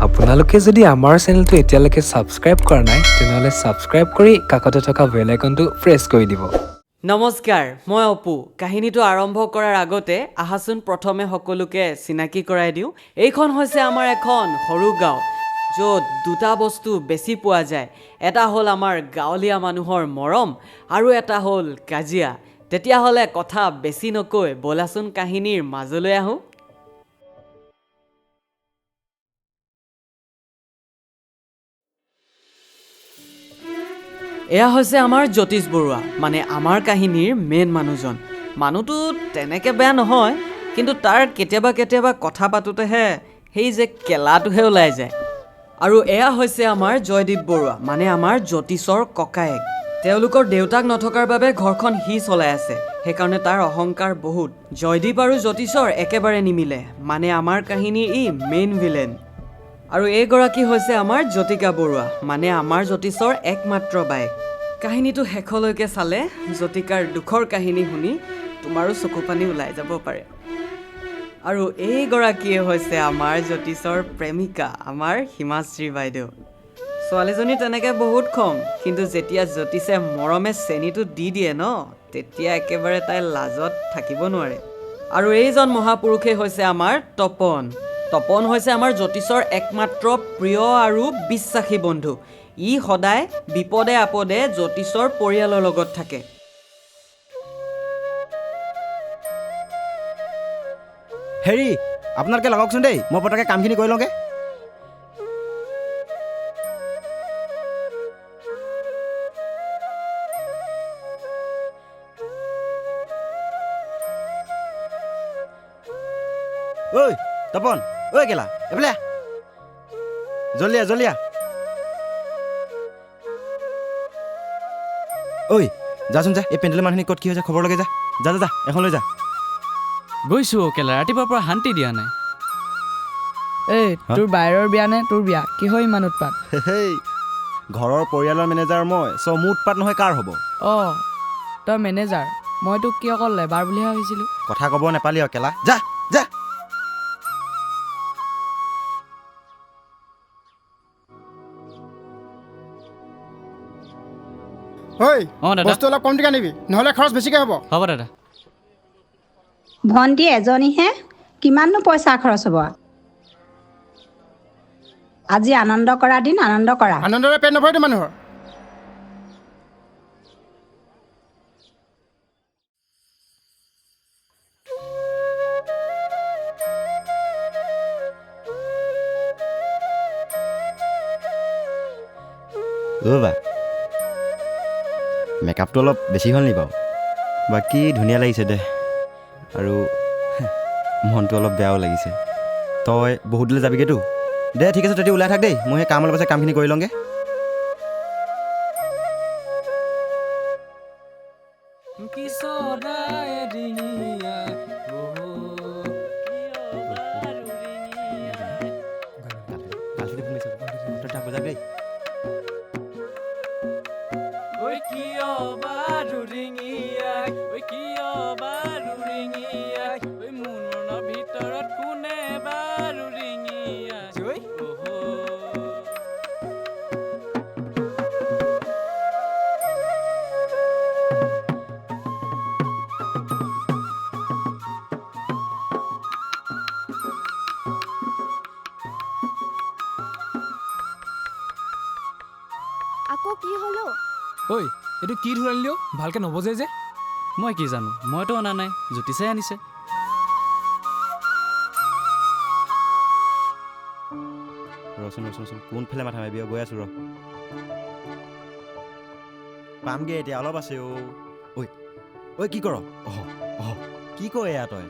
আপোনালোকে যদি আমাৰ চেনেলটো এতিয়ালৈকে ছাবস্ক্ৰাইব কৰা নাই তেনেহ'লে ছাবস্ক্ৰাইব কৰি কাষতে থকা বেল আইকনটো প্ৰেছ কৰি দিব। নমস্কাৰ, মই অপু। কাহিনীটো আৰম্ভ কৰাৰ আগতে আহাচোন প্ৰথমে সকলোকে চিনাকি কৰাই দিওঁ। এইখন হৈছে আমাৰ এখন সৰু গাঁও, য'ত দুটা বস্তু বেছি পোৱা যায়। এটা হ'ল আমাৰ গাঁৱলীয়া মানুহৰ মৰম আৰু এটা হ'ল কাজিয়া। তেতিয়াহ'লে কথা বেছি নকৈ ব'লাচোন কাহিনীৰ মাজলৈ আহোঁ। এয়া হৈছে আমাৰ জ্যোতিষ বৰুৱা, মানে আমাৰ কাহিনীৰ মেইন মানুহজন। মানুহটো তেনেকৈ বেয়া নহয়, কিন্তু তাৰ কেতিয়াবা কেতিয়াবা কথা পাতোঁতেহে সেই যে কেলাটোহে ওলাই যায়। আৰু এয়া হৈছে আমাৰ জয়দীপ বৰুৱা, মানে আমাৰ জ্যোতিষৰ ককায়েক। তেওঁলোকৰ দেউতাক নথকাৰ বাবে ঘৰখন সি চলাই আছে, সেইকাৰণে তাৰ অহংকাৰ বহুত। জয়দীপ আৰু জ্যোতিষৰ একেবাৰে নিমিলে, মানে আমাৰ কাহিনীৰ ই মেইন ভিলেন। আৰু এইগৰাকী হৈছে আমাৰ জ্যোতিকা বৰুৱা, মানে আমাৰ জ্যোতিষৰ একমাত্ৰ বায়েক। কাহিনীটো শেষলৈকে চালে জ্যোতিকাৰ দুখৰ কাহিনী শুনি তোমাৰো চকু পানী ওলাই যাব পাৰে। আৰু এইগৰাকীয়ে হৈছে আমাৰ জ্যোতিষৰ প্ৰেমিকা, আমাৰ হিমাশ্ৰী বাইদেউ। ছোৱালীজনী তেনেকৈ বহুত খং, কিন্তু যেতিয়া জ্যোতিষে মৰমে চেনিটো দি দিয়ে ন, তেতিয়া একেবাৰে তাই লাজত থাকিব নোৱাৰে। আৰু এইজন মহাপুৰুষেই হৈছে আমাৰ তপন। তপন হৈছে আমাৰ জ্যোতিষৰ একমাত্ৰ প্ৰিয় আৰু বিশ্বাসী বন্ধু। ই সদায় বিপদে আপদে জ্যোতিষৰ পৰিয়ালৰ লগত থাকে। হেৰি, আপোনালোকে লগাওকচোন দেই, মই পটককৈ কামখিনি কৰি লওঁগৈ। ঐ তপন, ঐ কেলা, এইফালে আহ। জল্দি আহ, জল্দি আহ। ঐ যাচোন যা, এই পেণ্ডেলৰ মানুহখিনি ক'ত কি হৈছে খবৰ লগে যা। যা যা যা, এখন লৈ যা। গৈছো কেলা, ৰাতিপুৱাৰ পৰা শান্তি দিয়া নাই। এই তোৰ বাহিৰৰ বিয়া নে তোৰ বিয়া? কিহৰ ইমান উৎপাত? হেই, ঘৰৰ পৰিয়ালৰ মেনেজাৰ মই, চ' মোৰ উৎপাত নহয় কাৰ হ'ব? অঁ, তই মেনেজাৰ, মই তোক কি অকল লেবাৰ বুলিহে ভাবিছিলোঁ। কথা ক'ব নেপালি আৰু কেলা, যা যা। ঐ, অঁ দাদা, বস্তু অলপ কমকৈ আনিবি, নহ'লে খৰচ বেছিকৈ হ'ব। হ'ব দাদা। ভণ্টি এজনীহে, কিমাননো পইচা খৰচ হ'ব? আজি আনন্দ কৰা দিন, আনন্দ কৰা। আনন্দৰে পেট নভৰেতো মানুহৰ। বা মেকআপটো অলপ বেছি হ'ল নি বাৰু? বাকী ধুনীয়া লাগিছে দে, আৰু মনটো অলপ বেয়াও লাগিছে। তই বহুত দিলে যাবিগৈতো, দে ঠিক আছে, তহঁতি ওলাই থাক দেই, মই সেই কাম অলপ আছে, কামখিনি কৰি লওঁগৈ। আকৌ কি হলো? ঐ, এইটো কি ধৰি আনিলি? ভালকৈ নবজে যে। মই কি জানো, মইতো অনা নাই, জ্যোতিষে আনিছে। ৰচোন ৰচোন ৰচোন, কোনফালে মাথা মাৰিবি? গৈ আছোঁ ৰ, পামগৈ এতিয়া, অলপ আছে। ঐ ঐ কি কৰ? অহ কি কৰ এয়া তই?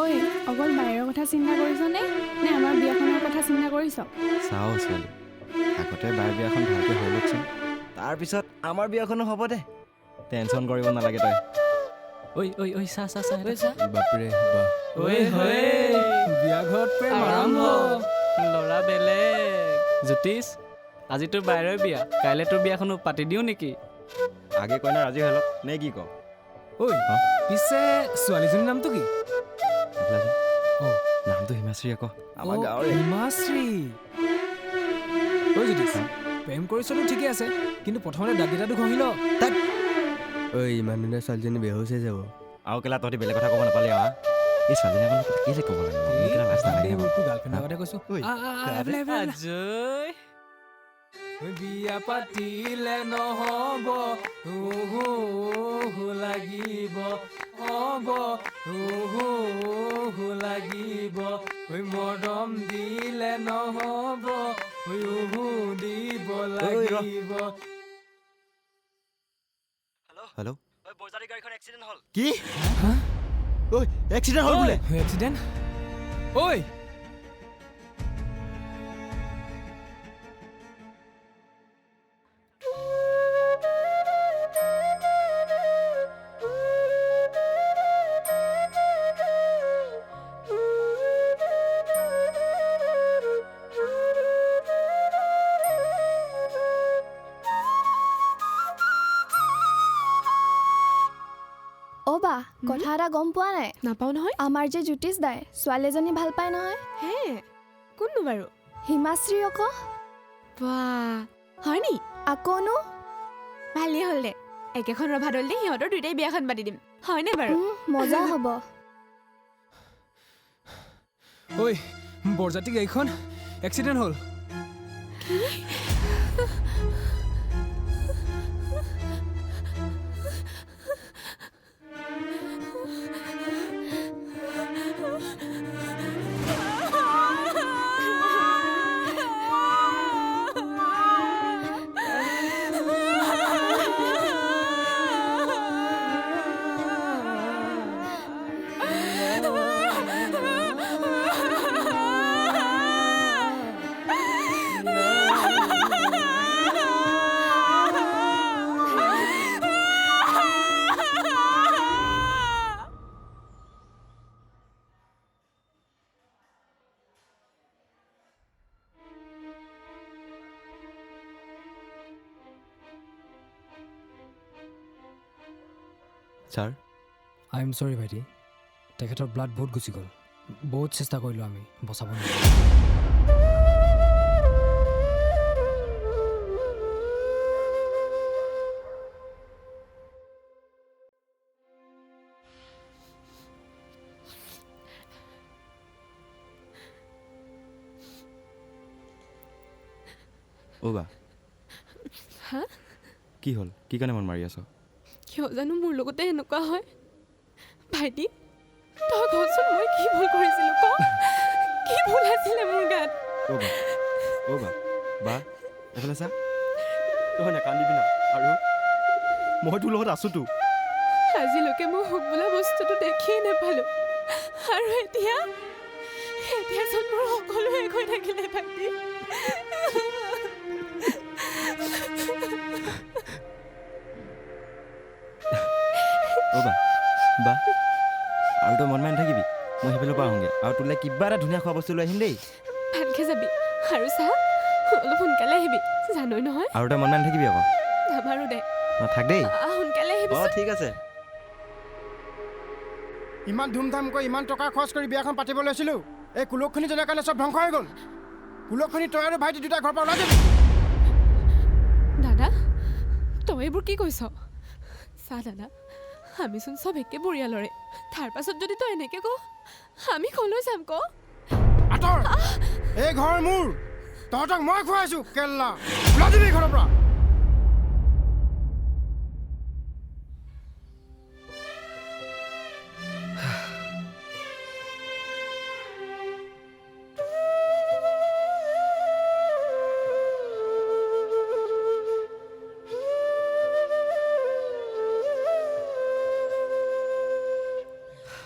ঐ, অকল বাহিৰৰ কথা চিন্তা কৰিছনে নে আমাৰ বিয়াখনৰ কথা চিন্তা কৰিছ? চাওঁ ছোৱালী, আগতে বাৰ বিয়াখন ভালকৈ হৈ লওকচোন, তাৰপিছত আমাৰ বিয়াখনো হ'ব দে, টেনশ্যন কৰিব নালাগে তই। ঐ ঐ ঐ, চা চা চা, বাপৰে বাপ, ঐ বিয়া ঘৰত প্ৰেম আৰম্ভ। ল'ৰা বেলেগ। জ্যোতিষ, আজি তোৰ বাহিৰৰ বিয়া, কাইলৈ তোৰ বিয়াখনো পাতি দিওঁ নেকি? আগে কইনা ৰাজি হৈ লওক নে কি ক? ঐ পিছে ছোৱালীজনীৰ নামটো কি? নামটো নামটো হিমাশ্ৰী আকৌ আমাৰ অ', গাঁৱৰে হিমাশ্ৰী ঐ জ্যোতিষ প্ৰেম কৰিছতো ঠিকে আছে কিন্তু প্ৰথমতে দাগকেইটাটো ঘঁহি ল ঐ ইমান ধুনীয়া ছোৱালীজনী বেহুচ হৈ যাব আৰু কেলা তহঁতি বেলেগ কথা ক'ব নাপালি আৰু এই ছোৱালীজনী আকৌ কেলে ক'ব লাগে মোৰ কেলা লাজ নালাগে নে? তোৰ গাৰ্লফ্ৰেণ্ডৰ কথা কৈছো ঐ, আজৈ বিয়া পাতিলে নহব লাগিব হ'ব লাগিব মৰম দিলে নহব দিব লাগিব হেল্ল' কি ঐ এক্সিডেণ্ট হ'ল বোলে এক্সিডেণ্ট ঐ অ' বা কথা এটা গম পোৱা নাই নাপাওঁ নহয় আমাৰ যে জ্যোতিষ দাই ছোৱালী এজনী ভাল পায় নহয় হে কোননো বাৰু হিমাশ্ৰী আকৌ বা হয় নি আকৌনো ভালেই হ'ল দে একেখন ৰভা দলতে সিহঁতৰ দুইটাই বিয়াখন পাতি দিম হয়নে বাৰু মজা হ'ব ঐ বৰজাতি গাড়ীখন এক্সিডেণ্ট হ'ল ছাৰ আই এম চৰি ভাইটি তেখেতৰ ব্লাড বহুত গুচি গ'ল বহুত চেষ্টা কৰিলোঁ আমি বচাব নোৱাৰিলোঁ অ' বা হা কি হ'ল কি কাৰণে মন মাৰি আছ কিয় জানো মোৰ লগতে এনেকুৱা হয় ভাইটি তই কচোন মই কি ভুল কৰিছিলোঁ ক কি ভুল আছিলে মোৰ গাত অ' বা এইফালে চা তই নাকান্দিবি না আৰু মই তোৰ লগত আছোতো আজিলৈকে মই সুখ বোলা বস্তুটো দেখিয়ে নাপালোঁ আৰু এতিয়াচোন মোৰ সকলো শেষ হৈ থাকিলে ভাইটি অ' বা আৰু তই মন মাৰি নাথাকিবি মই সেইফালৰ পৰা আহোঁগৈ আৰু তোলৈ কিবা এটা ধুনীয়া খোৱা বস্তু লৈ আহিম দেই ভালকৈ যাবি আৰু চা অলপ সোনকালে আহিবি জানই নহয় আৰু তই মন মাৰি নাথাকিবি আকৌ নামাৰো দে অঁ থাক দেই সোনকালে আহিবি অঁ ঠিক আছে ইমান ধুমধামকৈ ইমান টকা খৰচ কৰি বিয়াখন পাতিব লৈছিলোঁ এই কুলকখনি জনাৰ কাৰণে চব ধ্বংস হৈ গ'ল কুলকখনি তই আৰু ভাইটি দুটা ঘৰৰ পৰা ওলাই যাবি দাদা তই এইবোৰ কি কৈছ চা দাদা আমিচোন চব একে পৰিয়ালৰে তাৰ পাছত যদি তই এনেকে ক আমি কলৈ যাম ক আঁতৰ এই ঘৰ মোৰ তহঁতক মই খুৱাইছোঁ কেল্লা ওলাই যাবি ঘৰৰ পৰা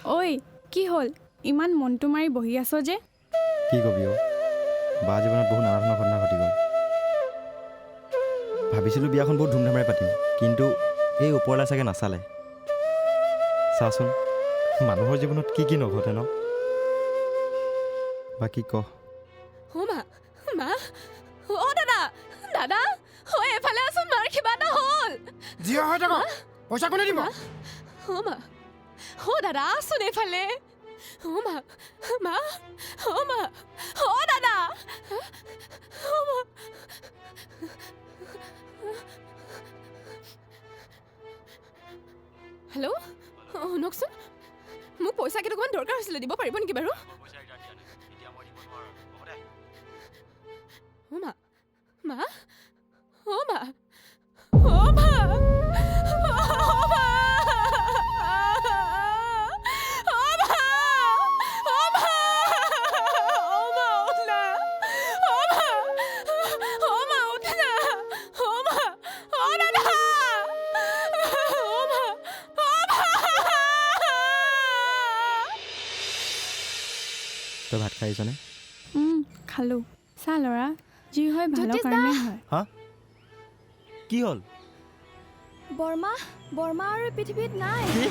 ঐ কি হ'ল ইমান মনটো মাৰি বহি আছ যে কি কবি অ' বা জীৱনত বহুত নানা ধৰণৰ ঘটনা ঘটি গ'ল ভাবিছিলোঁ বিয়াখন বহুত ধুমধামেৰে পাতিম কিন্তু এই ওপৰলৈ চাগে নাচালে চাচোন মানুহৰ জীৱনত কি কি নঘটে ন বাকী ক মা অ' দাদা দাদা ঐ এফালে আছোন মাৰ কিবা এটা হ'ল জিয়া হৈ থাকক পইচা কোনে দিব অ' মা অ' দাদা আছোন এইফালে অ' মা মা অ' মা অ' দাদা অ' মা হেল্ল' শুনকচোন মোক পইচা কেইটকামান দৰকাৰ হৈছিলে দিব পাৰিব নেকি বাৰু অ' মা মা অ' মা অ' মা তই ভাত খাই আহিছনে খালোঁ চা ল'ৰা যি হয় ভালৰ কাৰণে হয় হা কি হ'ল বৰ্মা আৰু এই পৃথিৱীত নাই কি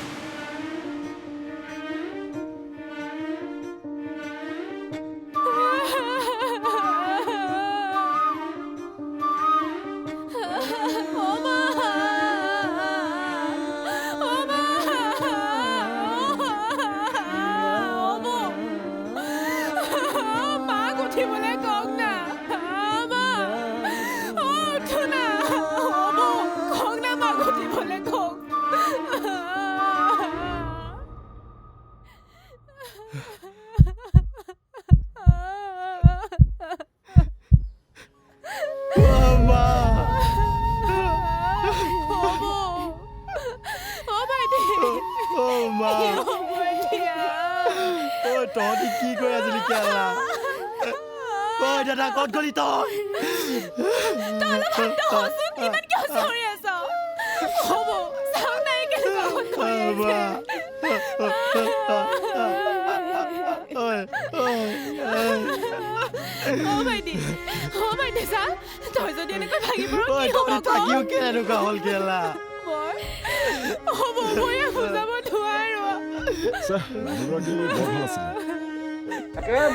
তহঁতি কি কৰি আছিলি কেলা ঐ দাদা ক'ত গলি তই থাকিও কেনেকুৱা হ'ল কেলা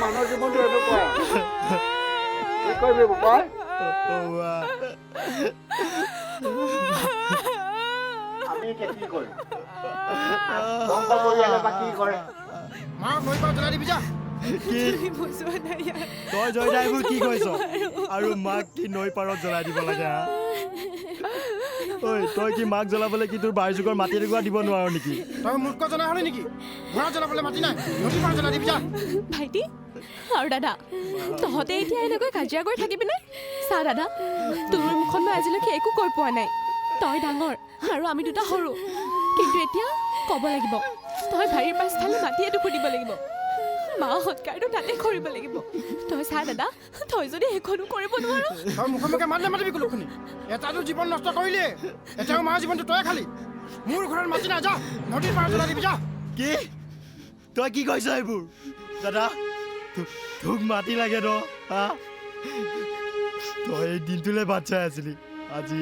মানুহৰ জীৱনটো এনেকুৱা কি কৰিবি বোপাই আমি এতিয়া কি কৰিম ধ্বংস কৰি আহে বা কি কৰে মাক নৈ পাৰ জ্বলাই দিবি যা তই জয়দাইবোৰ কি কৰিছ আৰু মাক কি নৈ পাৰত জ্বলাই দিব লাগে ঐ তই কি মাক জ্বলাবলৈ কি তোৰ বাৰ যুগৰ মাটি এটুকুৰা দিব নোৱাৰ নেকি তই মূৰ্খ জনা হলি নেকি ঘোঁৰা জ্বলাবলৈ মাতি নাই নদী পাৰ জ্বলাই দিবি যা ভাইটি আৰু দাদা তহঁতে এতিয়া এনেকৈ কাজিয়া কৰি থাকিবি নে চা দাদা তোৰ মুখত মই আজিলৈকে একো কৈ পোৱা নাই তই ডাঙৰ আৰু আমি দুটা সৰু কিন্তু এতিয়া ক'ব লাগিব তই বাৰীৰ পাছফালে মাটি এটুকুৰ দিব লাগিব মা সৎকাৰটো তাতে কৰিব লাগিব তই চা দাদা তই যদি সেইখনো কৰিব নোৱাৰ তই মুখে মুখে মাত নামাতিবি কুলুকখনি এটাতো জীৱন নষ্ট কৰিলিয়ে এতিয়াও মাৰ জীৱনটো তই খালি মোৰ ঘৰত মাতি নাই যা নদীৰ পাৰ জ্বলাই দিবি যা কি তই কি কৈছ এইবোৰ দাদা তোক মাটি লাগে ন হা তই এই দিনটোলৈ বাট চাই আছিলি আজি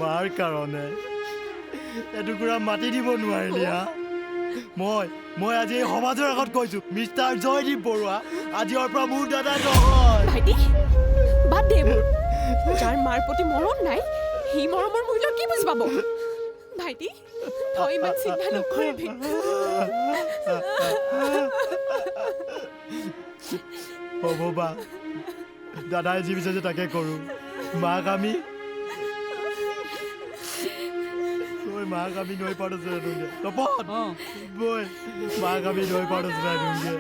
মাৰ কাৰণে এটুকুৰা মাটি দিব নোৱাৰিলি হা মই আজি এই সমাজৰ আগত কৈছো মিষ্টাৰ জয়দীপ বৰুৱা আজিৰ পৰা মোৰ দাদা নহয় ভাইটি বাদ দে এইবোৰ যাৰ মাৰ প্ৰতি মৰম নাই সি মৰমৰ মূল্য কি বুজি পাব ভাইটি তই ইমান চিন্তা নকৰিবি হ'ব বা দাদাই যি বিচাৰিছে তাকে কৰোঁ মাক আমি নৈ পাৰত জ্বলাই দিওঁগে তপন বৈ মাক আমি নৈ পাৰত জ্বলাই দিওঁগে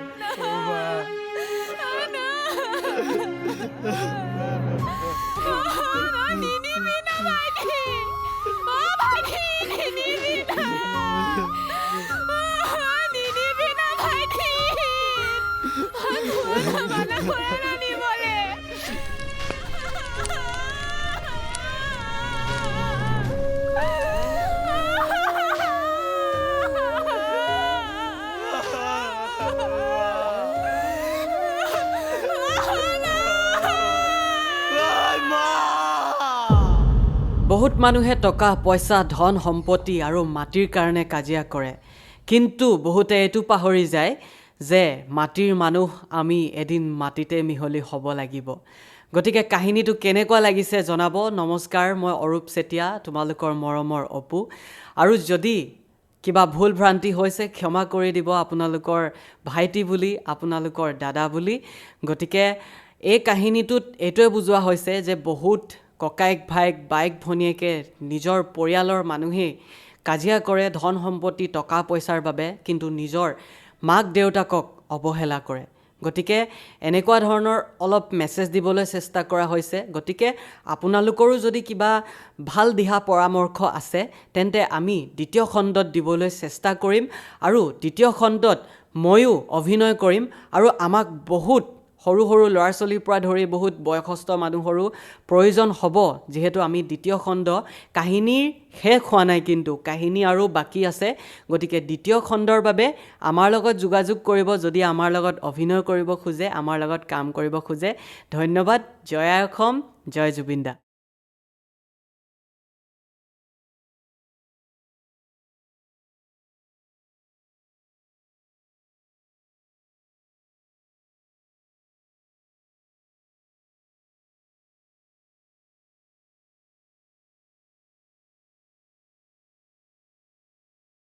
বহুত মানুহে টকা পইচা ধন সম্পত্তি আৰু মাটিৰ কাৰণে কাজিয়া কৰে কিন্তু বহুতে এইটো পাহৰি যায় যে মাটিৰ মানুহ আমি এদিন মাটিতে মিহলি হ'ব লাগিব গতিকে কাহিনীটো কেনেকুৱা লাগিছে জনাব নমস্কাৰ মই অৰূপ চেতিয়া তোমালোকৰ মৰমৰ অপু আৰু যদি কিবা ভুল ভ্ৰান্তি হৈছে ক্ষমা কৰি দিব আপোনালোকৰ ভাইটি বুলি আপোনালোকৰ দাদা বুলি গতিকে এই কাহিনীটোত এইটোৱে বুজোৱা হৈছে যে বহুত ককায়েক ভাইক বাইক ভনীয়েকে নিজৰ পৰিয়ালৰ মানুহেই কাজিয়া কৰে ধন সম্পত্তি টকা পইচাৰ বাবে কিন্তু নিজৰ মাক দেউতাকক অৱহেলা কৰে গতিকে এনেকুৱা ধৰণৰ অলপ মেছেজ দিবলৈ চেষ্টা কৰা হৈছে গতিকে আপোনালোকৰো যদি কিবা ভাল দিহা পৰামৰ্শ আছে তেন্তে আমি দ্বিতীয় খণ্ডত দিবলৈ চেষ্টা কৰিম আৰু দ্বিতীয় খণ্ডত ময়ো অভিনয় কৰিম আৰু আমাক বহুত সৰু সৰু ল'ৰা ছোৱালীৰ পৰা ধৰি বহুত বয়সস্থ মানুহৰো প্ৰয়োজন হ'ব যিহেতু আমি দ্বিতীয় খণ্ড কাহিনীৰ শেষ হোৱা নাই কিন্তু কাহিনী আৰু বাকী আছে গতিকে দ্বিতীয় খণ্ডৰ বাবে আমাৰ লগত যোগাযোগ কৰিব যদি আমাৰ লগত অভিনয় কৰিব খোজে আমাৰ লগত কাম কৰিব খোজে ধন্যবাদ জয় আই অসম জয় জুবিন দা